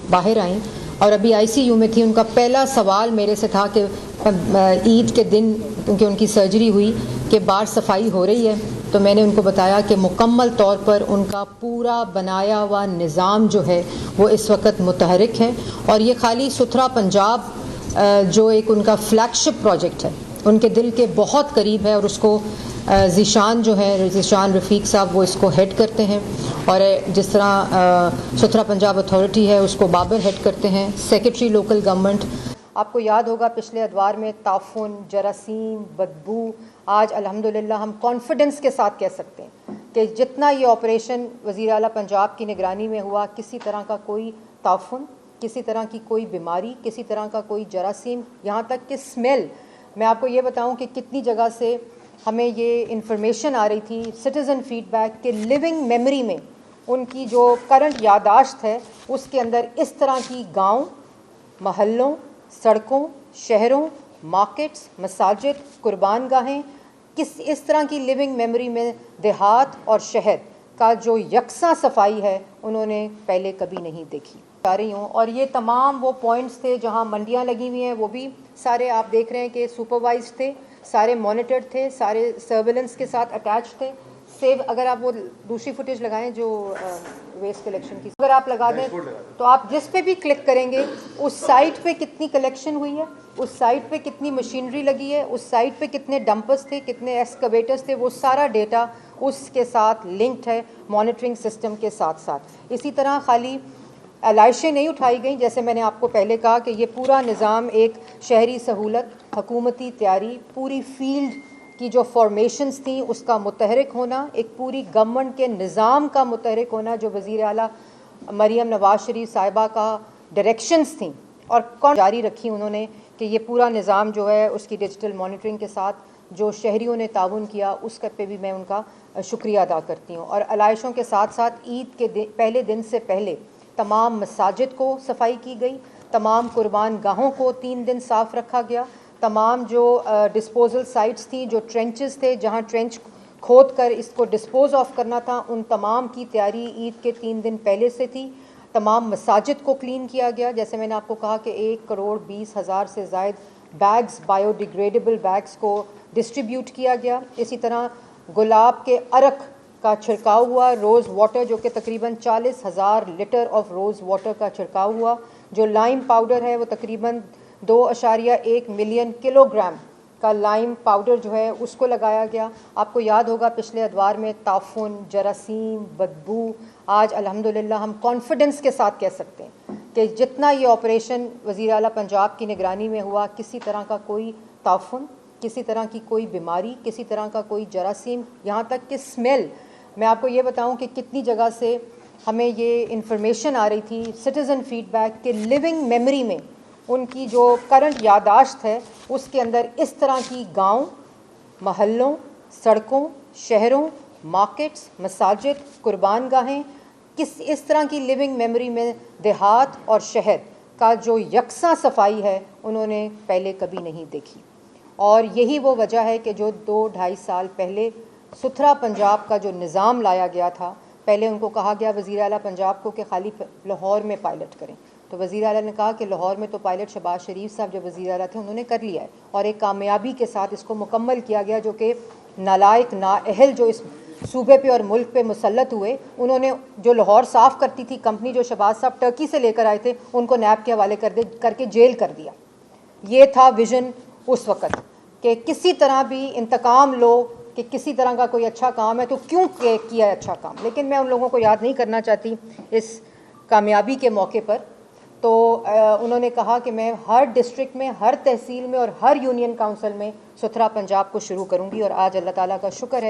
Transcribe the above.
باہر آئیں اور ابھی ICU میں تھی. ان کا پہلا سوال میرے سے تھا کہ عید کے دن کیونکہ ان کی سرجری ہوئی کہ بار صفائی ہو رہی ہے، تو میں نے ان کو بتایا کہ مکمل طور پر ان کا پورا بنایا ہوا نظام جو ہے وہ اس وقت متحرک ہے. اور یہ خالی ستھرا پنجاب جو ایک ان کا فلیگ شپ پروجیکٹ ہے، ان کے دل کے بہت قریب ہے، اور اس کو ذیشان جو ہے ذیشان رفیق صاحب وہ اس کو ہیڈ کرتے ہیں، اور جس طرح ستھرا پنجاب اتھارٹی ہے اس کو بابر ہیڈ کرتے ہیں، سیکرٹری لوکل گورنمنٹ. آپ کو یاد ہوگا پچھلے ادوار میں تعفن، جراثیم، بدبو. آج الحمدللہ ہم کانفیڈنس کے ساتھ کہہ سکتے ہیں کہ جتنا یہ آپریشن وزیر اعلیٰ پنجاب کی نگرانی میں ہوا، کسی طرح کا کوئی تعفن، کسی طرح کی کوئی بیماری، کسی طرح کا کوئی جراثیم، یہاں تک کہ اسمیل. میں آپ کو یہ بتاؤں کہ کتنی جگہ سے ہمیں یہ انفارمیشن آ رہی تھی، سٹیزن فیڈ بیک، کہ لیونگ میموری میں ان کی جو کرنٹ یادداشت ہے اس کے اندر اس طرح کی گاؤں، محلوں، سڑکوں، شہروں، مارکیٹس، مساجد، قربان گاہیں، اس طرح کی لیونگ میموری میں دیہات اور شہر کا جو یکساں صفائی ہے انہوں نے پہلے کبھی نہیں دیکھی. آ رہی ہوں، اور یہ تمام وہ پوائنٹس تھے جہاں منڈیاں لگی ہوئی ہیں، وہ بھی سارے آپ دیکھ رہے ہیں کہ سپروائز تھے، سارے مانیٹرڈ تھے، سارے سرویلنس کے ساتھ اٹیچ تھے. سیو اگر آپ وہ دوسری فوٹیج لگائیں جو ویسٹ کلیکشن کی، اگر آپ لگا دیں تو آپ جس پہ بھی کلک کریں گے اس سائٹ پہ کتنی کلیکشن ہوئی ہے، اس سائٹ پہ کتنی مشینری لگی ہے، اس سائٹ پہ کتنے ڈمپرز تھے، کتنے ایکسکیویٹرز تھے، وہ سارا ڈیٹا اس کے ساتھ لنکڈ ہے مانیٹرنگ سسٹم کے ساتھ ساتھ. اسی طرح خالی علائشیں نہیں اٹھائی گئیں، جیسے میں نے آپ کو پہلے کہا کہ یہ پورا نظام ایک شہری سہولت، حکومتی تیاری، پوری فیلڈ کی جو فارمیشنز تھیں اس کا متحرک ہونا، ایک پوری گورنمنٹ کے نظام کا متحرک ہونا جو وزیر اعلیٰ مریم نواز شریف صاحبہ کا ڈائریکشنز تھیں اور جاری رکھی انہوں نے، کہ یہ پورا نظام جو ہے اس کی ڈیجیٹل مانیٹرنگ کے ساتھ جو شہریوں نے تعاون کیا اس پہ بھی میں ان کا شکریہ ادا کرتی ہوں. اور علائشوں کے ساتھ ساتھ عید کے پہلے دن سے پہلے تمام مساجد کو صفائی کی گئی، تمام قربان گاہوں کو 3 دن صاف رکھا گیا، تمام جو ڈسپوزل سائٹس تھیں، جو ٹرینچز تھے جہاں ٹرینچ کھود کر اس کو ڈسپوز آف کرنا تھا، ان تمام کی تیاری عید کے 3 دن پہلے سے تھی. تمام مساجد کو کلین کیا گیا، جیسے میں نے آپ کو کہا کہ 1,20,000 سے زائد بیگز، بایو ڈیگریڈیبل بیگز کو ڈسٹریبیوٹ کیا گیا. اسی طرح گلاب کے عرق کا چھڑکاؤ ہوا، روز واٹر جو کہ تقریباً 40,000 لیٹر آف روز واٹر کا چھڑکاؤ ہوا. جو لائم پاؤڈر ہے وہ تقریباً 2.1 ملین کلو گرام کا لائم پاؤڈر جو ہے اس کو لگایا گیا. آپ کو یاد ہوگا پچھلے ادوار میں تعفن، جراثیم، بدبو. آج الحمدللہ ہم کانفیڈنس کے ساتھ کہہ سکتے ہیں کہ جتنا یہ آپریشن وزیر اعلیٰ پنجاب کی نگرانی میں ہوا، کسی طرح کا کوئی تعفن، کسی طرح کی کوئی بیماری، کسی طرح کا کوئی جراثیم، یہاں تک کہ اسمیل. میں آپ کو یہ بتاؤں کہ کتنی جگہ سے ہمیں یہ انفارمیشن آ رہی تھی، سٹیزن فیڈ بیک، کہ لیونگ میموری میں ان کی جو کرنٹ یادداشت ہے اس کے اندر اس طرح کی گاؤں، محلوں، سڑکوں، شہروں، مارکیٹس، مساجد، قربان گاہیں، اس طرح کی لیونگ میموری میں دیہات اور شہر کا جو یکساں صفائی ہے انہوں نے پہلے کبھی نہیں دیکھی. اور یہی وہ وجہ ہے کہ جو 2-2.5 سال پہلے ستھرا پنجاب کا جو نظام لایا گیا تھا، پہلے ان کو کہا گیا وزیر اعلیٰ پنجاب کو کہ خالی لاہور میں پائلٹ کریں، تو وزیر اعلیٰ نے کہا کہ لاہور میں تو پائلٹ شہباز شریف صاحب جو وزیر اعلیٰ تھے انہوں نے کر لیا ہے، اور ایک کامیابی کے ساتھ اس کو مکمل کیا گیا. جو کہ نالائق نااہل جو اس صوبے پہ اور ملک پہ مسلط ہوئے، انہوں نے جو لاہور صاف کرتی تھی کمپنی جو شہباز صاحب ٹرکی سے لے کر آئے تھے، ان کو نیب کے حوالے کر کے جیل کر دیا. یہ تھا ویژن اس وقت کہ کسی طرح بھی انتقام لو، کہ کسی طرح کا کوئی اچھا کام ہے تو کیوں کیا ہے اچھا کام. لیکن میں ان لوگوں کو یاد نہیں کرنا چاہتی اس کامیابی کے موقع پر. تو انہوں نے کہا کہ میں ہر ڈسٹرکٹ میں، ہر تحصیل میں اور ہر یونین کونسل میں ستھرا پنجاب کو شروع کروں گی، اور آج اللہ تعالیٰ کا شکر ہے